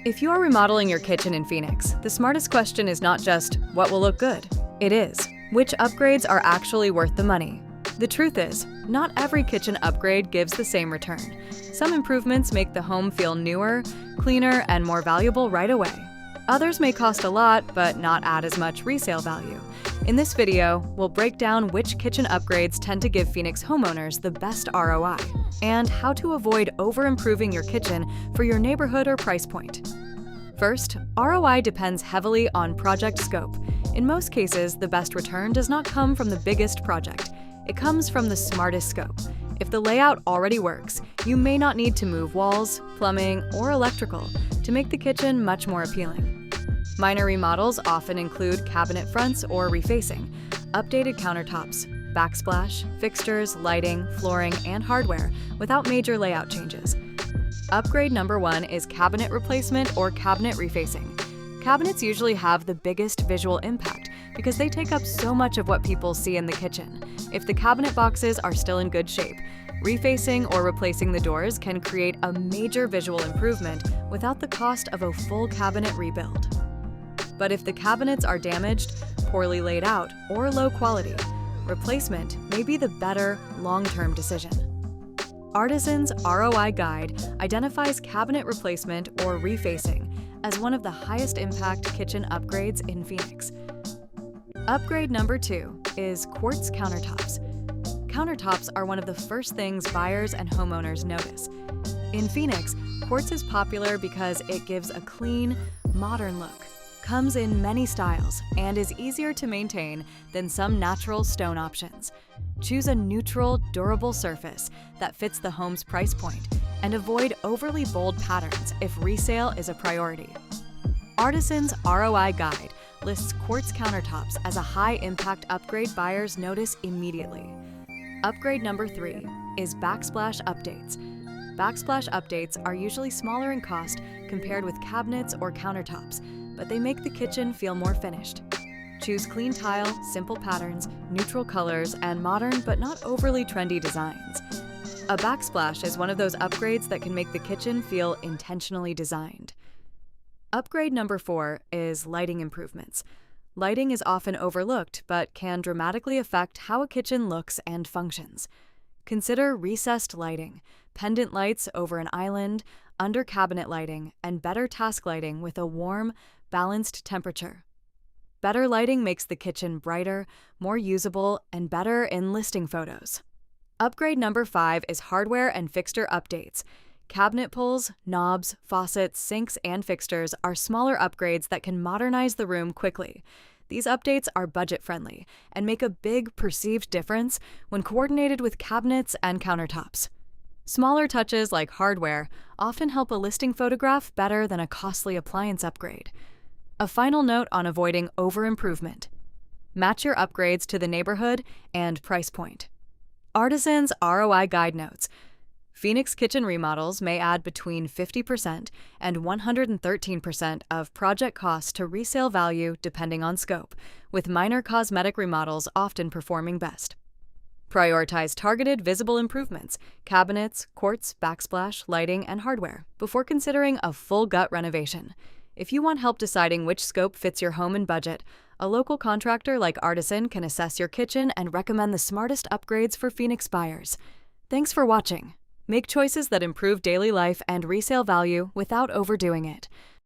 If you are remodeling your kitchen in Phoenix, the smartest question is not just, what will look good? It is, which upgrades are actually worth the money? The truth is, not every kitchen upgrade gives the same return. Some improvements make the home feel newer, cleaner, and more valuable right away. Others may cost a lot, but not add as much resale value. In this video, we'll break down which kitchen upgrades tend to give Phoenix homeowners the best ROI, and how to avoid over-improving your kitchen for your neighborhood or price point. First, ROI depends heavily on project scope. In most cases, the best return does not come from the biggest project. It comes from the smartest scope. If the layout already works, you may not need to move walls, plumbing, or electrical to make the kitchen much more appealing. Minor remodels often include cabinet fronts or refacing, updated countertops, backsplash, fixtures, lighting, flooring, and hardware without major layout changes. Upgrade number 1 is cabinet replacement or cabinet refacing. Cabinets usually have the biggest visual impact because they take up so much of what people see in the kitchen. If the cabinet boxes are still in good shape, refacing or replacing the doors can create a major visual improvement without the cost of a full cabinet rebuild. But if the cabinets are damaged, poorly laid out, or low quality, replacement may be the better, long-term decision. Artisan's ROI Guide identifies cabinet replacement or refacing as one of the highest impact kitchen upgrades in Phoenix. Upgrade number 2 is quartz countertops. Countertops are one of the first things buyers and homeowners notice. In Phoenix, quartz is popular because it gives a clean, modern look, comes in many styles, and is easier to maintain than some natural stone options. Choose a neutral, durable surface that fits the home's price point, and avoid overly bold patterns if resale is a priority. Artisan's ROI Guide lists quartz countertops as a high-impact upgrade buyers notice immediately. Upgrade number 3 is backsplash updates. Backsplash updates are usually smaller in cost compared with cabinets or countertops, but they make the kitchen feel more finished. Choose clean tile, simple patterns, neutral colors, and modern but not overly trendy designs. A backsplash is one of those upgrades that can make the kitchen feel intentionally designed. Upgrade number 4 is lighting improvements. Lighting is often overlooked, but can dramatically affect how a kitchen looks and functions. Consider recessed lighting, pendant lights over an island, under cabinet lighting, and better task lighting with a warm, balanced temperature. Better lighting makes the kitchen brighter, more usable, and better in listing photos. Upgrade number 5 is hardware and fixture updates. Cabinet pulls, knobs, faucets, sinks, and fixtures are smaller upgrades that can modernize the room quickly. These updates are budget-friendly and make a big perceived difference when coordinated with cabinets and countertops. Smaller touches like hardware often help a listing photograph better than a costly appliance upgrade. A final note on avoiding over-improvement. Match your upgrades to the neighborhood and price point. Artisan's ROI Guide notes, Phoenix kitchen remodels may add between 50% and 113% of project costs to resale value depending on scope, with minor cosmetic remodels often performing best. Prioritize targeted visible improvements, cabinets, quartz, backsplash, lighting, and hardware, before considering a full gut renovation. If you want help deciding which scope fits your home and budget, a local contractor like Artisan can assess your kitchen and recommend the smartest upgrades for Phoenix buyers. Thanks for watching. Make choices that improve daily life and resale value without overdoing it.